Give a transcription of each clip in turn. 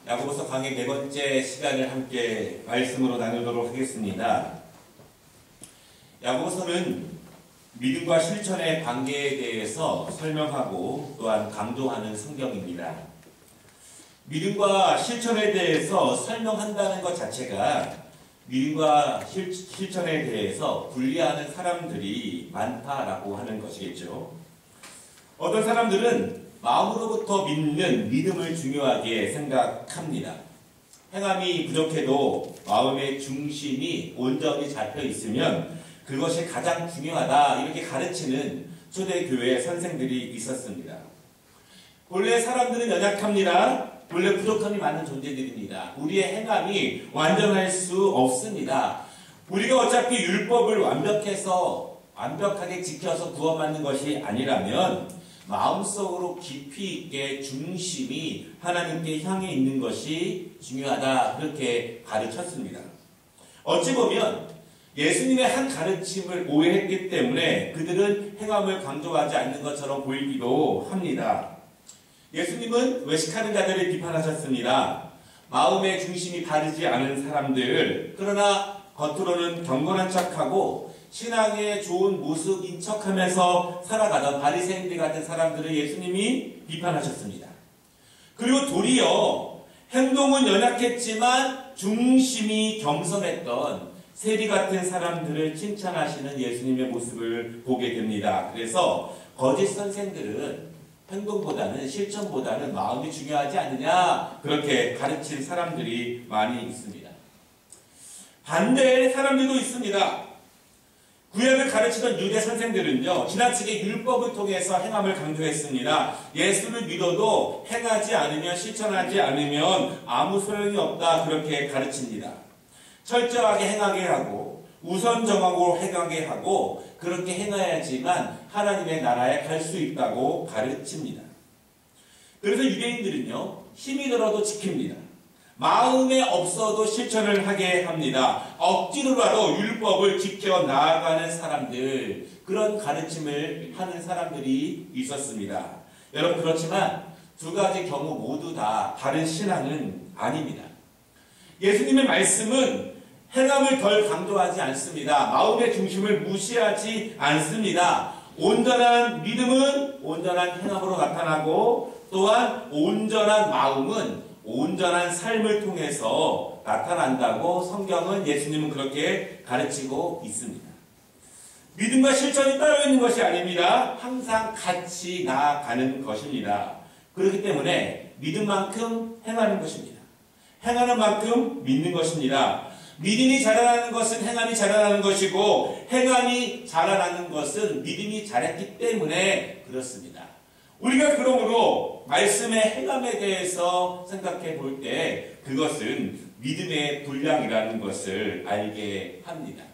야고보서 강의 네 번째 시간을 함께 말씀으로 나누도록 하겠습니다. 야고보서는 믿음과 실천의 관계에 대해서 설명하고 또한 강조하는 성경입니다. 믿음과 실천에 대해서 설명한다는 것 자체가 믿음과 실천에 대해서 분리하는 사람들이 많다라고 하는 것이겠죠. 어떤 사람들은 마음으로부터 믿는 믿음을 중요하게 생각합니다. 행함이 부족해도 마음의 중심이 온전히 잡혀 있으면 그것이 가장 중요하다, 이렇게 가르치는 초대교회 선생들이 있었습니다. 본래 사람들은 연약합니다. 본래 부족함이 많은 존재들입니다. 우리의 행함이 완전할 수 없습니다. 우리가 어차피 율법을 완벽하게 지켜서 구원받는 것이 아니라면 마음속으로 깊이 있게 중심이 하나님께 향해 있는 것이 중요하다, 그렇게 가르쳤습니다. 어찌 보면 예수님의 한 가르침을 오해했기 때문에 그들은 행함을 강조하지 않는 것처럼 보이기도 합니다. 예수님은 외식하는 자들을 비판하셨습니다. 마음의 중심이 바르지 않은 사람들, 그러나 겉으로는 경건한 척하고 신앙의 좋은 모습인 척하면서 살아가던 바리새인들 같은 사람들을 예수님이 비판하셨습니다. 그리고 도리어 행동은 연약했지만 중심이 겸손했던 세리 같은 사람들을 칭찬하시는 예수님의 모습을 보게 됩니다. 그래서 거짓 선생들은 행동보다는 실천보다는 마음이 중요하지 않느냐, 그렇게 가르친 사람들이 많이 있습니다. 반대의 사람들도 있습니다. 구약을 가르치던 유대 선생들은요, 지나치게 율법을 통해서 행함을 강조했습니다. 예수를 믿어도 행하지 않으면, 실천하지 않으면 아무 소용이 없다, 그렇게 가르칩니다. 철저하게 행하게 하고 우선 정하고 행하게 하고 그렇게 행해야지만 하나님의 나라에 갈 수 있다고 가르칩니다. 그래서 유대인들은요, 힘이 들어도 지킵니다. 마음에 없어도 실천을 하게 합니다. 억지로라도 율법을 지켜 나아가는 사람들, 그런 가르침을 하는 사람들이 있었습니다. 여러분, 그렇지만 두 가지 경우 모두 다 바른 신앙은 아닙니다. 예수님의 말씀은 행함을 덜 강조하지 않습니다. 마음의 중심을 무시하지 않습니다. 온전한 믿음은 온전한 행함으로 나타나고, 또한 온전한 마음은 온전한 삶을 통해서 나타난다고 성경은, 예수님은 그렇게 가르치고 있습니다. 믿음과 실천이 따로 있는 것이 아닙니다. 항상 같이 나아가는 것입니다. 그렇기 때문에 믿음만큼 행하는 것입니다. 행하는 만큼 믿는 것입니다. 믿음이 자라나는 것은 행함이 자라나는 것이고, 행함이 자라나는 것은 믿음이 자랐기 때문에 그렇습니다. 우리가 그러므로 말씀의 행함에 대해서 생각해 볼 때 그것은 믿음의 분량이라는 것을 알게 합니다.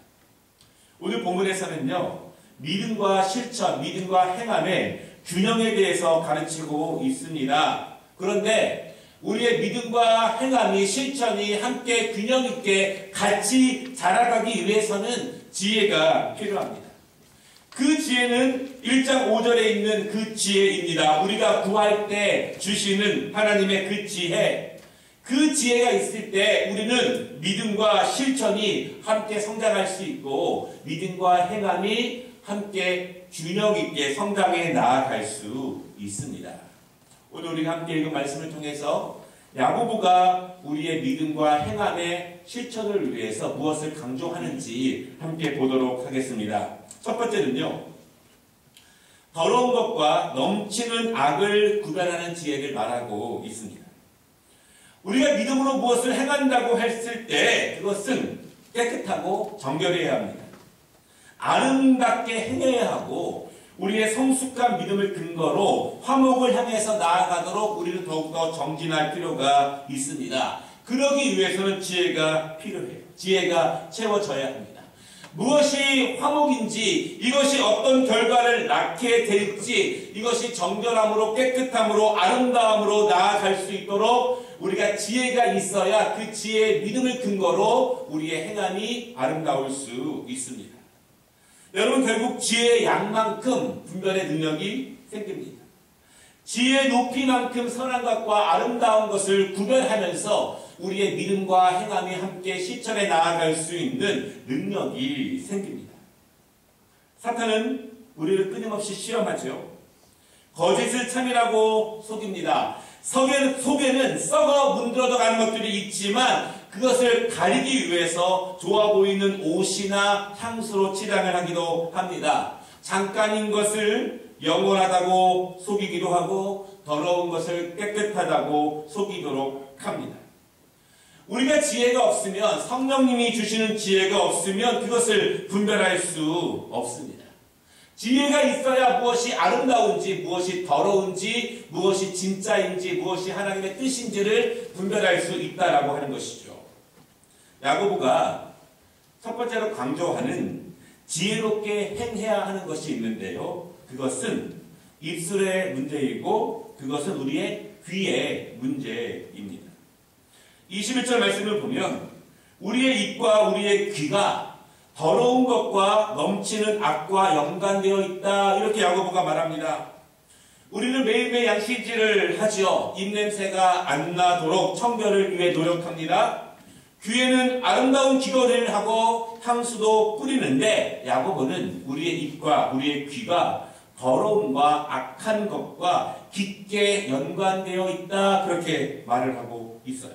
오늘 본문에서는요, 믿음과 실천, 믿음과 행함의 균형에 대해서 가르치고 있습니다. 그런데 우리의 믿음과 행함이, 실천이 함께 균형 있게 같이 자라가기 위해서는 지혜가 필요합니다. 그 지혜는 1장 5절에 있는 그 지혜입니다. 우리가 구할 때 주시는 하나님의 그 지혜. 그 지혜가 있을 때 우리는 믿음과 실천이 함께 성장할 수 있고, 믿음과 행함이 함께 균형 있게 성장해 나아갈 수 있습니다. 오늘 우리가 함께 읽은 말씀을 통해서 야고보가 우리의 믿음과 행함의 실천을 위해서 무엇을 강조하는지 함께 보도록 하겠습니다. 첫 번째는요, 더러운 것과 넘치는 악을 구별하는 지혜를 말하고 있습니다. 우리가 믿음으로 무엇을 행한다고 했을 때 그것은 깨끗하고 정결해야 합니다. 아름답게 행해야 하고, 우리의 성숙한 믿음을 근거로 화목을 향해서 나아가도록 우리는 더욱더 정진할 필요가 있습니다. 그러기 위해서는 지혜가 필요해요. 지혜가 채워져야 합니다. 무엇이 화목인지, 이것이 어떤 결과를 낳게 될지, 이것이 정결함으로, 깨끗함으로, 아름다움으로 나아갈 수 있도록 우리가 지혜가 있어야 그 지혜의 믿음을 근거로 우리의 행함이 아름다울 수 있습니다. 여러분, 결국 지혜의 양만큼 분별의 능력이 생깁니다. 지혜의 높이만큼 선한 것과 아름다운 것을 구별하면서 우리의 믿음과 행함이 함께 실천해 나아갈 수 있는 능력이 생깁니다. 사탄은 우리를 끊임없이 시험하죠. 거짓을 참이라고 속입니다. 속에는 썩어 문드러져 가는 것들이 있지만 그것을 가리기 위해서 좋아 보이는 옷이나 향수로 치장을 하기도 합니다. 잠깐인 것을 영원하다고 속이기도 하고 더러운 것을 깨끗하다고 속이도록 합니다. 우리가 지혜가 없으면, 성령님이 주시는 지혜가 없으면 그것을 분별할 수 없습니다. 지혜가 있어야 무엇이 아름다운지, 무엇이 더러운지, 무엇이 진짜인지, 무엇이 하나님의 뜻인지를 분별할 수 있다라고 하는 것이죠. 야고보가 첫 번째로 강조하는 지혜롭게 행해야 하는 것이 있는데요. 그것은 입술의 문제이고 그것은 우리의 귀의 문제입니다. 21절 말씀을 보면 우리의 입과 우리의 귀가 더러운 것과 넘치는 악과 연관되어 있다, 이렇게 야고보가 말합니다. 우리는 매일매일 양치질을 하지요. 입냄새가 안 나도록 청결을 위해 노력합니다. 귀에는 아름다운 기도를 하고 향수도 뿌리는데 야고보는 우리의 입과 우리의 귀가 더러움과 악한 것과 깊게 연관되어 있다, 그렇게 말을 하고 있어요.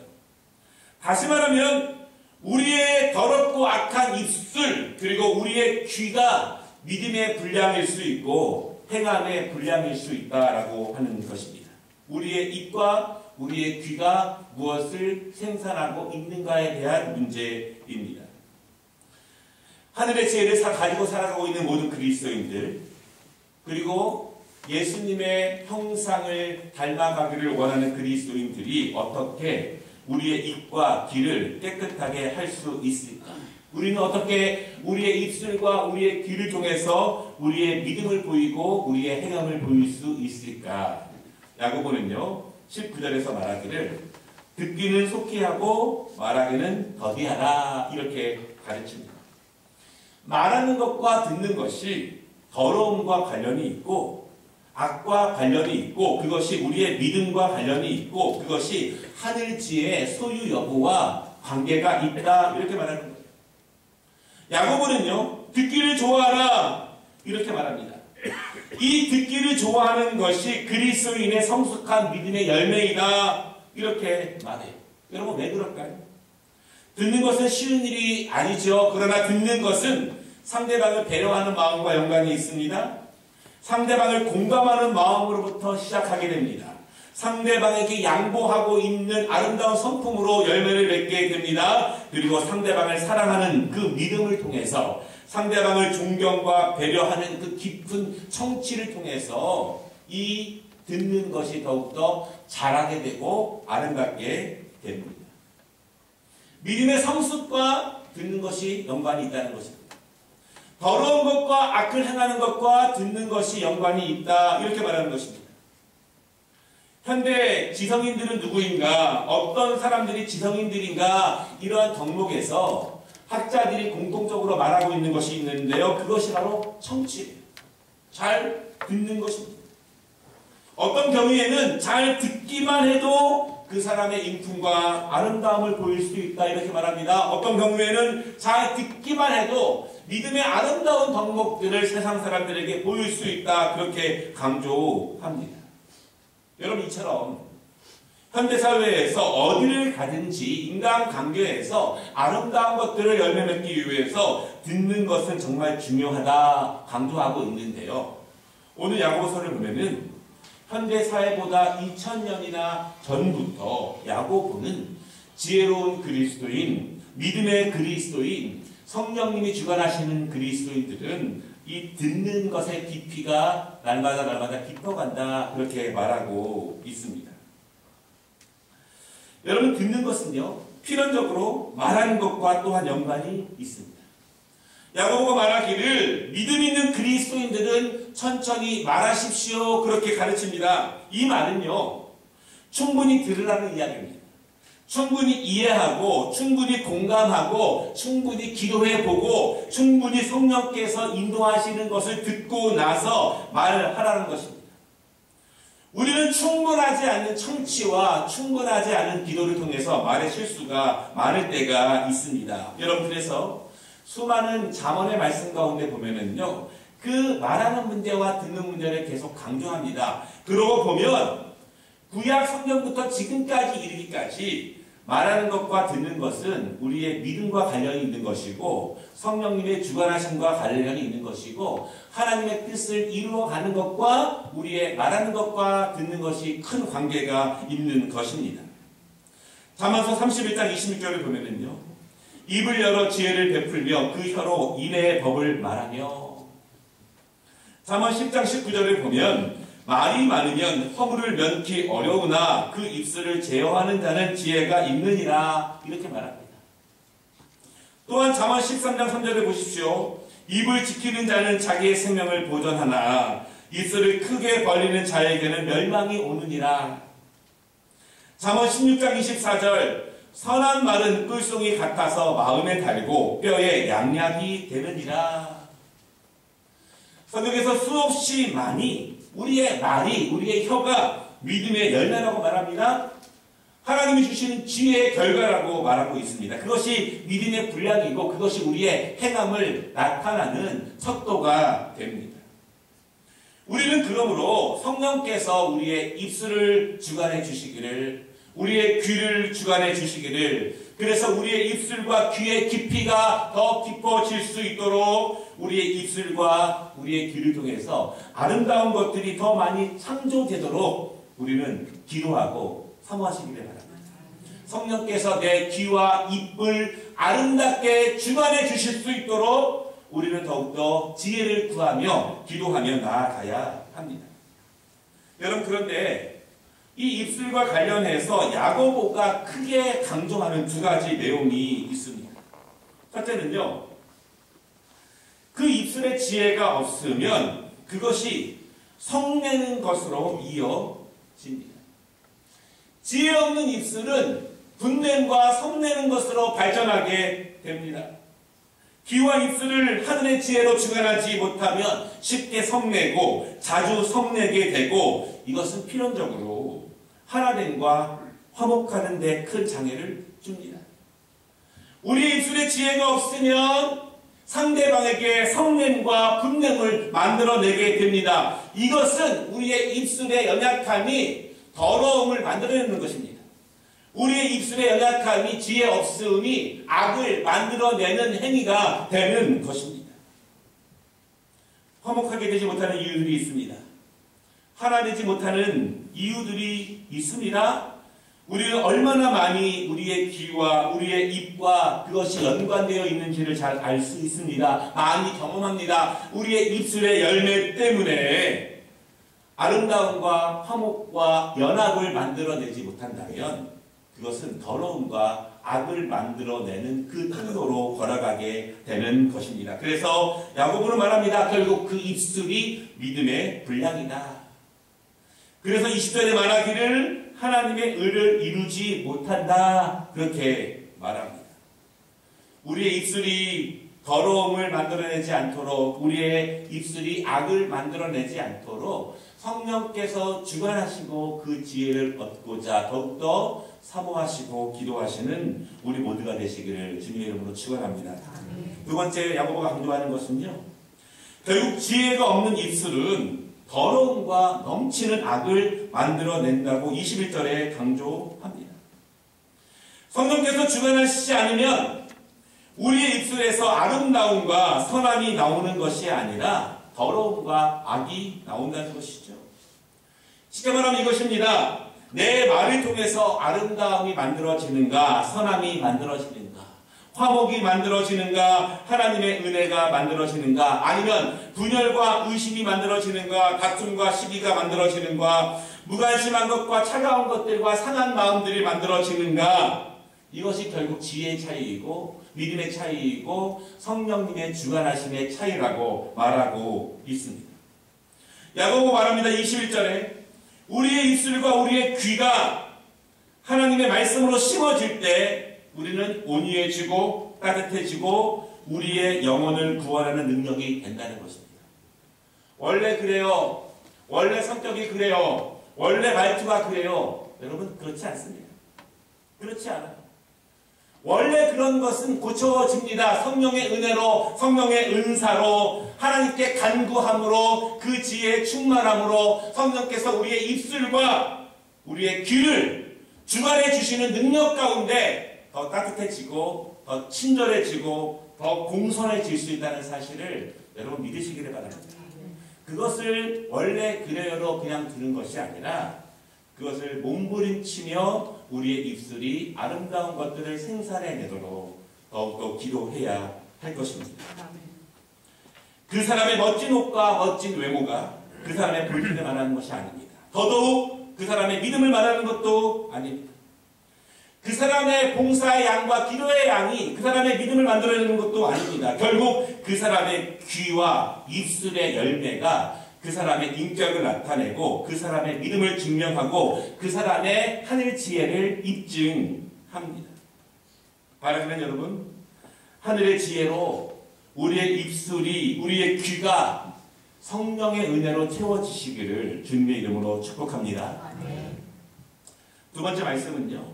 다시 말하면 우리의 더럽고 악한 입술 그리고 우리의 귀가 믿음의 분량일 수 있고 행함의 분량일 수 있다라고 하는 것입니다. 우리의 입과 우리의 귀가 무엇을 생산하고 있는가에 대한 문제입니다. 하늘의 지혜를 가지고 살아가고 있는 모든 그리스도인들, 그리고 예수님의 형상을 닮아가기를 원하는 그리스도인들이 어떻게 우리의 입과 귀를 깨끗하게 할 수 있을까? 우리는 어떻게 우리의 입술과 우리의 귀를 통해서 우리의 믿음을 보이고 우리의 행함을 보일 수 있을까? 야고보는요 19절에서 말하기를 듣기는 속히 하고 말하기는 더디하라, 이렇게 가르칩니다. 말하는 것과 듣는 것이 더러움과 관련이 있고 악과 관련이 있고 그것이 우리의 믿음과 관련이 있고 그것이 하늘지의 소유 여부와 관계가 있다, 이렇게 말하는 거예요. 야고보는요 듣기를 좋아하라, 이렇게 말합니다. 이 듣기를 좋아하는 것이 그리스도인의 성숙한 믿음의 열매이다, 이렇게 말해요. 여러분 왜 그럴까요? 듣는 것은 쉬운 일이 아니죠. 그러나 듣는 것은 상대방을 배려하는 마음과 연관이 있습니다. 상대방을 공감하는 마음으로부터 시작하게 됩니다. 상대방에게 양보하고 있는 아름다운 성품으로 열매를 맺게 됩니다. 그리고 상대방을 사랑하는 그 믿음을 통해서 상대방을 존경과 배려하는 그 깊은 청취를 통해서 이 듣는 것이 더욱더 자라게 되고 아름답게 됩니다. 믿음의 성숙과 듣는 것이 연관이 있다는 것입니다. 더러운 것과 악을 행하는 것과 듣는 것이 연관이 있다, 이렇게 말하는 것입니다. 현대 지성인들은 누구인가? 어떤 사람들이 지성인들인가? 이러한 덕목에서 학자들이 공통적으로 말하고 있는 것이 있는데요. 그것이 바로 청취예요. 잘 듣는 것입니다. 어떤 경우에는 잘 듣기만 해도 그 사람의 인품과 아름다움을 보일 수 있다, 이렇게 말합니다. 어떤 경우에는 잘 듣기만 해도 믿음의 아름다운 덕목들을 세상 사람들에게 보일 수 있다, 그렇게 강조합니다. 여러분, 이처럼 현대사회에서 어디를 가든지 인간관계에서 아름다운 것들을 열매 맺기 위해서 듣는 것은 정말 중요하다 강조하고 있는데요. 오늘 야고보서를 보면은 현대사회보다 2000년이나 전부터 야고보는 지혜로운 그리스도인, 믿음의 그리스도인, 성령님이 주관하시는 그리스도인들은 이 듣는 것의 깊이가 날마다 깊어간다, 그렇게 말하고 있습니다. 여러분, 듣는 것은요 필연적으로 말하는 것과 또한 연관이 있습니다. 야고보가 말하기를 믿음 있는 그리스도인들은 천천히 말하십시오, 그렇게 가르칩니다. 이 말은요 충분히 들으라는 이야기입니다. 충분히 이해하고 충분히 공감하고 충분히 기도해보고 충분히 성령께서 인도하시는 것을 듣고 나서 말을 하라는 것입니다. 우리는 충분하지 않는 청취와 충분하지 않은 기도를 통해서 말의 실수가 많을 때가 있습니다. 여러분, 그래서 수많은 잠언의 말씀 가운데 보면은요, 그 말하는 문제와 듣는 문제를 계속 강조합니다. 그러고 보면 구약 성경부터 지금까지 이르기까지 말하는 것과 듣는 것은 우리의 믿음과 관련이 있는 것이고 성령님의 주관하심과 관련이 있는 것이고 하나님의 뜻을 이루어가는 것과 우리의 말하는 것과 듣는 것이 큰 관계가 있는 것입니다. 잠언서 31장 26절을 보면은요, 입을 열어 지혜를 베풀며 그 혀로 인애의 법을 말하며. 잠언 10장 19절을 보면 말이 많으면 허물을 면키 어려우나 그 입술을 제어하는 자는 지혜가 있느니라, 이렇게 말합니다. 또한 잠언 13장 3절을 보십시오. 입을 지키는 자는 자기의 생명을 보존하나 입술을 크게 벌리는 자에게는 멸망이 오느니라. 잠언 16장 24절 선한 말은 꿀송이 같아서 마음에 달고 뼈에 양약이 되느니라. 성경에서 수없이 많이 우리의 말이, 우리의 혀가 믿음의 열매라고 말합니다. 하나님이 주시는 지혜의 결과라고 말하고 있습니다. 그것이 믿음의 분량이고 그것이 우리의 행함을 나타나는 척도가 됩니다. 우리는 그러므로 성령께서 우리의 입술을 주관해 주시기를, 우리의 귀를 주관해 주시기를, 그래서 우리의 입술과 귀의 깊이가 더 깊어질 수 있도록 우리의 입술과 우리의 귀를 통해서 아름다운 것들이 더 많이 창조되도록 우리는 기도하고 사모하시기를 바랍니다. 성령께서 내 귀와 입을 아름답게 주관해 주실 수 있도록 우리는 더욱더 지혜를 구하며 기도하며 나아가야 합니다. 여러분, 그런데 이 입술과 관련해서 야고보가 크게 강조하는 두 가지 내용이 있습니다. 첫째는요, 그 입술의 지혜가 없으면 그것이 성내는 것으로 이어집니다. 지혜 없는 입술은 분냄과 성내는 것으로 발전하게 됩니다. 귀와 입술을 하늘의 지혜로 주관하지 못하면 쉽게 성내고 자주 성내게 되고 이것은 필연적으로 하나됨과 화목하는 데 큰 장애를 줍니다. 우리 입술에 지혜가 없으면 상대방에게 성냄과 분냄을 만들어내게 됩니다. 이것은 우리의 입술의 연약함이 더러움을 만들어내는 것입니다. 우리의 입술의 연약함이 지혜 없음이 악을 만들어내는 행위가 되는 것입니다. 화목하게 되지 못하는 이유들이 있습니다. 하나 되지 못하는 이유들이 있습니다. 우리는 얼마나 많이 우리의 귀와 우리의 입과 그것이 연관되어 있는지를 잘 알 수 있습니다. 많이 경험합니다. 우리의 입술의 열매 때문에 아름다움과 화목과 연합을 만들어내지 못한다면 그것은 더러움과 악을 만들어내는 그 통로로 걸어가게 되는 것입니다. 그래서 야고보는 말합니다. 결국 그 입술이 믿음의 분량이다. 그래서 20절에 말하기를 하나님의 의를 이루지 못한다, 그렇게 말합니다. 우리의 입술이 더러움을 만들어내지 않도록, 우리의 입술이 악을 만들어내지 않도록 성령께서 주관하시고 그 지혜를 얻고자 더욱더 사모하시고 기도하시는 우리 모두가 되시기를 주님의 이름으로 축원합니다. 두 번째 야고보가 강조하는 것은요, 결국 지혜가 없는 입술은 더러움과 넘치는 악을 만들어낸다고 21절에 강조합니다. 성령께서 주관하시지 않으면 우리의 입술에서 아름다움과 선함이 나오는 것이 아니라 더러움과 악이 나온다는 것이죠. 쉽게 말하면 이것입니다. 내 말을 통해서 아름다움이 만들어지는가, 선함이 만들어지는가, 화목이 만들어지는가, 하나님의 은혜가 만들어지는가, 아니면 분열과 의심이 만들어지는가, 다툼과 시기가 만들어지는가, 무관심한 것과 차가운 것들과 상한 마음들이 만들어지는가, 이것이 결국 지혜의 차이이고 믿음의 차이이고 성령님의 주관하심의 차이라고 말하고 있습니다. 야고보 말합니다. 21절에 우리의 입술과 우리의 귀가 하나님의 말씀으로 심어질 때 우리는 온유해지고 따뜻해지고 우리의 영혼을 구원하는 능력이 된다는 것입니다. 원래 그래요. 원래 성격이 그래요. 원래 말투가 그래요. 여러분, 그렇지 않습니다. 그렇지 않아요. 원래 그런 것은 고쳐집니다. 성령의 은혜로, 성령의 은사로, 하나님께 간구함으로, 그 지혜의 충만함으로 성령께서 우리의 입술과 우리의 귀를 주관해 주시는 능력 가운데 더 따뜻해지고 더 친절해지고 더 공손해질 수 있다는 사실을 여러분 믿으시기를 바랍니다. 그것을 원래 그래요로 그냥 들은 것이 아니라 그것을 몸부림치며 우리의 입술이 아름다운 것들을 생산해내도록 더욱더 기도해야 할 것입니다. 그 사람의 멋진 옷과 멋진 외모가 그 사람의 불신을 말하는 것이 아닙니다. 더더욱 그 사람의 믿음을 말하는 것도 아닙니다. 그 사람의 봉사의 양과 기도의 양이 그 사람의 믿음을 만들어내는 것도 아닙니다. 결국 그 사람의 귀와 입술의 열매가 그 사람의 인격을 나타내고 그 사람의 믿음을 증명하고 그 사람의 하늘 지혜를 입증합니다. 바라기는 여러분, 하늘의 지혜로 우리의 입술이, 우리의 귀가 성령의 은혜로 채워지시기를 주님의 이름으로 축복합니다. 두 번째 말씀은요,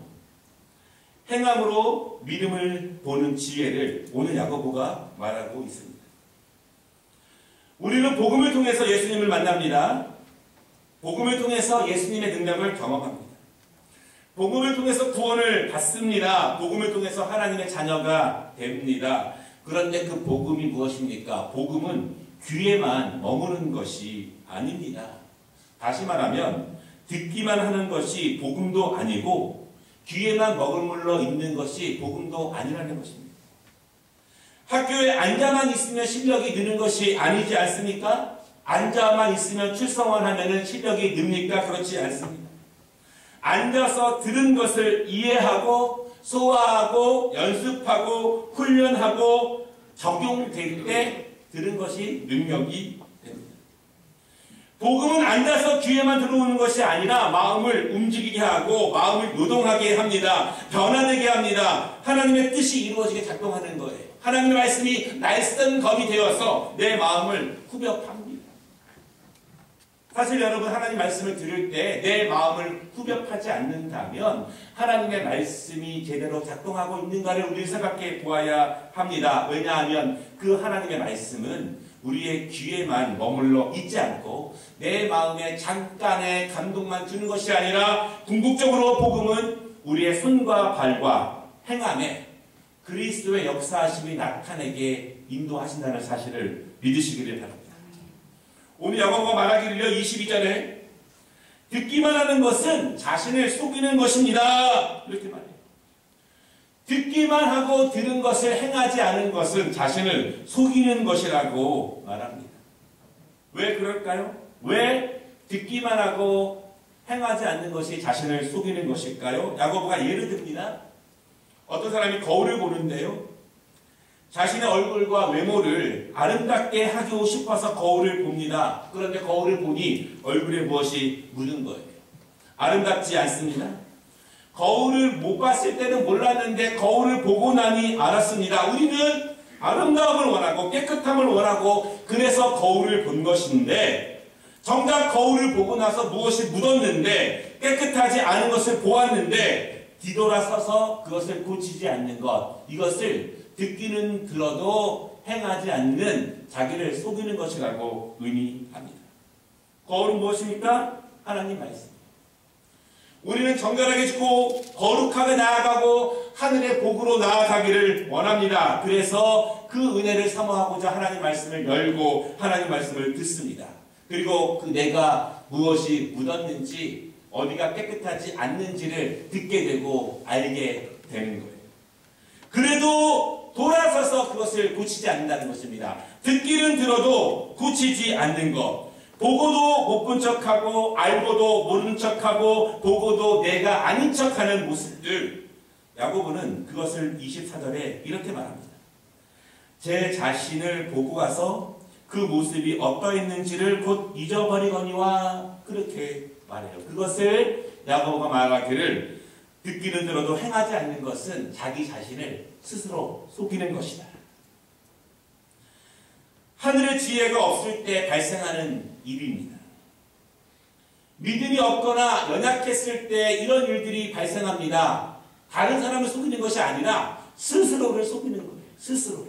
행함으로 믿음을 보는 지혜를 오늘 야고보가 말하고 있습니다. 우리는 복음을 통해서 예수님을 만납니다. 복음을 통해서 예수님의 능력을 경험합니다. 복음을 통해서 구원을 받습니다. 복음을 통해서 하나님의 자녀가 됩니다. 그런데 그 복음이 무엇입니까? 복음은 귀에만 머무는 것이 아닙니다. 다시 말하면 듣기만 하는 것이 복음도 아니고 귀에만 머물러 있는 것이 복음도 아니라는 것입니다. 학교에 앉아만 있으면 실력이 느는 것이 아니지 않습니까? 앉아만 있으면 출석만 하면 실력이 늡니까? 그렇지 않습니다. 앉아서 들은 것을 이해하고 소화하고 연습하고 훈련하고 적용될 때 들은 것이 능력이 됩니다. 복음은 앉아서 귀에만 들어오는 것이 아니라 마음을 움직이게 하고 마음을 요동하게 합니다. 변화되게 합니다. 하나님의 뜻이 이루어지게 작동하는 거예요. 하나님의 말씀이 날쌘 검이 되어서 내 마음을 후벼팝니다. 사실 여러분, 하나님 말씀을 들을 때 내 마음을 후벼파지 않는다면 하나님의 말씀이 제대로 작동하고 있는가를 우리는 생각해 보아야 합니다. 왜냐하면 그 하나님의 말씀은 우리의 귀에만 머물러 있지 않고 내 마음에 잠깐의 감동만 주는 것이 아니라 궁극적으로 복음은 우리의 손과 발과 행함에 그리스도의 역사하심이 나타내게 인도하신다는 사실을 믿으시기를 바랍니다. 오늘 야고보가 말하기를요, 22절에 듣기만 하는 것은 자신을 속이는 것입니다. 이렇게 말해요. 듣기만 하고 들은 것을 행하지 않은 것은 자신을 속이는 것이라고 말합니다. 왜 그럴까요? 왜 듣기만 하고 행하지 않는 것이 자신을 속이는 것일까요? 야고보가 예를 듭니다. 어떤 사람이 거울을 보는데요, 자신의 얼굴과 외모를 아름답게 하고 싶어서 거울을 봅니다. 그런데 거울을 보니 얼굴에 무엇이 묻은 거예요. 아름답지 않습니다. 거울을 못 봤을 때는 몰랐는데 거울을 보고 나니 알았습니다. 우리는 아름다움을 원하고 깨끗함을 원하고 그래서 거울을 본 것인데, 정작 거울을 보고 나서 무엇이 묻었는데 깨끗하지 않은 것을 보았는데 뒤돌아서서 그것을 고치지 않는 것, 이것을 듣기는 들어도 행하지 않는 자기를 속이는 것이라고 의미합니다. 거울은 무엇입니까? 하나님 말씀. 우리는 정결하게 짓고 거룩하게 나아가고 하늘의 복으로 나아가기를 원합니다. 그래서 그 은혜를 사모하고자 하나님 말씀을 열고 하나님 말씀을 듣습니다. 그리고 그 내가 무엇이 묻었는지, 어디가 깨끗하지 않는지를 듣게 되고 알게 되는 거예요. 그래도 돌아서서 그것을 고치지 않는다는 것입니다. 듣기는 들어도 고치지 않는 것. 보고도 못 본 척하고 알고도 모르는 척하고 보고도 내가 아닌 척하는 모습들. 야고보는 그것을 24절에 이렇게 말합니다. 제 자신을 보고 가서 그 모습이 어떠했는지를 곧 잊어버리거니와, 그렇게 말해요. 그것을 야고보가 말하기를 듣기는 들어도 행하지 않는 것은 자기 자신을 스스로 속이는 것이다. 하늘의 지혜가 없을 때 발생하는 일입니다. 믿음이 없거나 연약했을 때 이런 일들이 발생합니다. 다른 사람을 속이는 것이 아니라 스스로를 속이는 거예요. 스스로.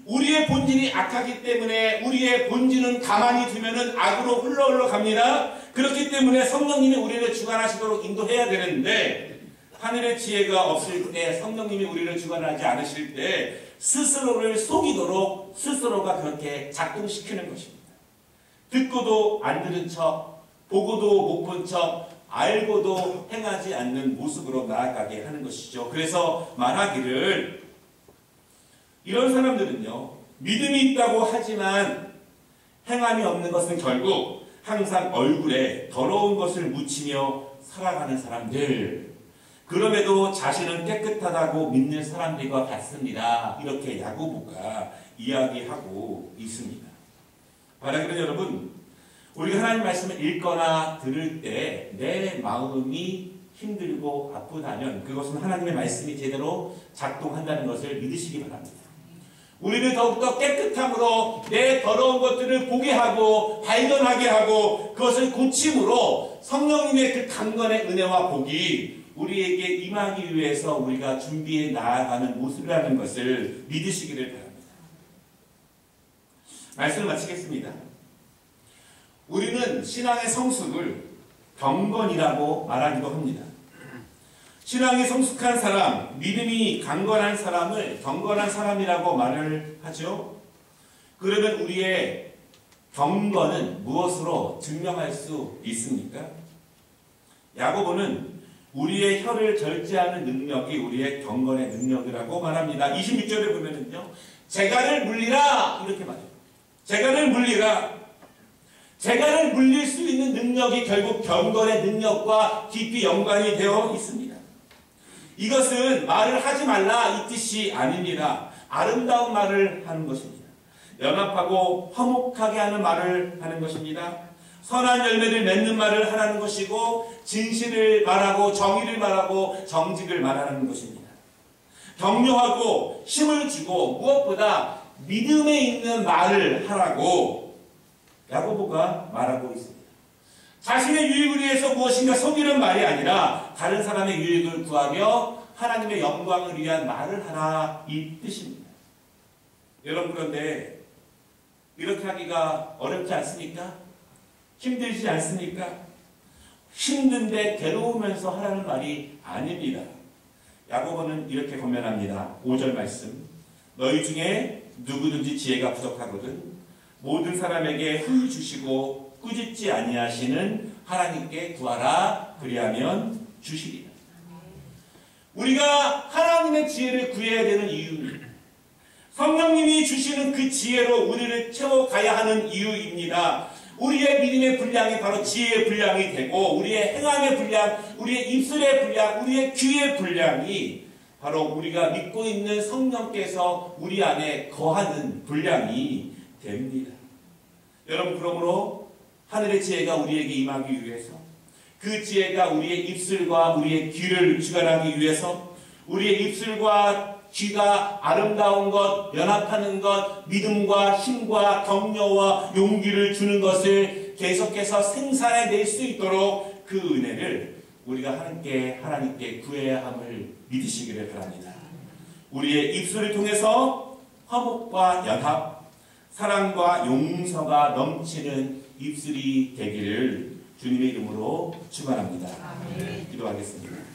우리의 본질이 악하기 때문에 우리의 본질은 가만히 두면은 악으로 흘러 갑니다. 그렇기 때문에 성령님이 우리를 주관하시도록 인도해야 되는데 하늘의 지혜가 없을 때 성령님이 우리를 주관하지 않으실 때 스스로를 속이도록 스스로가 그렇게 작동시키는 것입니다. 듣고도 안 들은 척, 보고도 못 본 척, 알고도 행하지 않는 모습으로 나아가게 하는 것이죠. 그래서 말하기를 이런 사람들은요, 믿음이 있다고 하지만 행함이 없는 것은 결국 항상 얼굴에 더러운 것을 묻히며 살아가는 사람들, 그럼에도 자신은 깨끗하다고 믿는 사람들과 같습니다. 이렇게 야고보가 이야기하고 있습니다. 바라기는 여러분, 우리가 하나님 말씀을 읽거나 들을 때 내 마음이 힘들고 아프다면 그것은 하나님의 말씀이 제대로 작동한다는 것을 믿으시기 바랍니다. 우리를 더욱더 깨끗함으로 내 더러운 것들을 보게 하고 발견하게 하고 그것을 고침으로 성령님의 그 강건의 은혜와 복이 우리에게 임하기 위해서 우리가 준비해 나아가는 모습이라는 것을 믿으시기를 바랍니다. 말씀을 마치겠습니다. 우리는 신앙의 성숙을 경건이라고 말하기도 합니다. 신앙이 성숙한 사람, 믿음이 강건한 사람을 경건한 사람이라고 말을 하죠. 그러면 우리의 경건은 무엇으로 증명할 수 있습니까? 야고보는 우리의 혀를 절제하는 능력이 우리의 경건의 능력이라고 말합니다. 26절에 보면은요, 재간을 물리라 이렇게 말해요. 재간을 물리라. 재간을 물릴 수 있는 능력이 결국 경건의 능력과 깊이 연관이 되어 있습니다. 이것은 말을 하지 말라 이 뜻이 아닙니다. 아름다운 말을 하는 것입니다. 연합하고 화목하게 하는 말을 하는 것입니다. 선한 열매를 맺는 말을 하라는 것이고 진실을 말하고 정의를 말하고 정직을 말하는 것입니다. 격려하고 힘을 주고 무엇보다 믿음에 있는 말을 하라고 야고보가 말하고 있습니다. 자신의 유익을 위해서 무엇인가 속이는 말이 아니라 다른 사람의 유익을 구하며 하나님의 영광을 위한 말을 하라 이 뜻입니다. 여러분 그런데 이렇게 하기가 어렵지 않습니까? 힘들지 않습니까? 힘든데 괴로우면서 하라는 말이 아닙니다. 야고보는 이렇게 권면합니다. 5절 말씀. 너희 중에 누구든지 지혜가 부족하거든 모든 사람에게 후히 주시고 꾸짖지 아니하시는 하나님께 구하라 그리하면 주시리라. 우리가 하나님의 지혜를 구해야 되는 이유입니다. 성령님이 주시는 그 지혜로 우리를 채워가야 하는 이유입니다. 우리의 믿음의 분량이 바로 지혜의 분량이 되고 우리의 행함의 분량, 우리의 입술의 분량, 우리의 귀의 분량이 바로 우리가 믿고 있는 성령께서 우리 안에 거하는 분량이 됩니다. 여러분 그러므로 하늘의 지혜가 우리에게 임하기 위해서 그 지혜가 우리의 입술과 우리의 귀를 주관하기 위해서 우리의 입술과 귀가 아름다운 것, 연합하는 것, 믿음과 힘과 격려와 용기를 주는 것을 계속해서 생산해낼 수 있도록 그 은혜를 우리가 하나님께 구해야 함을 믿으시기를 바랍니다. 우리의 입술을 통해서 화목과 연합, 사랑과 용서가 넘치는 입술이 되기를 주님의 이름으로 축원합니다. 기도하겠습니다.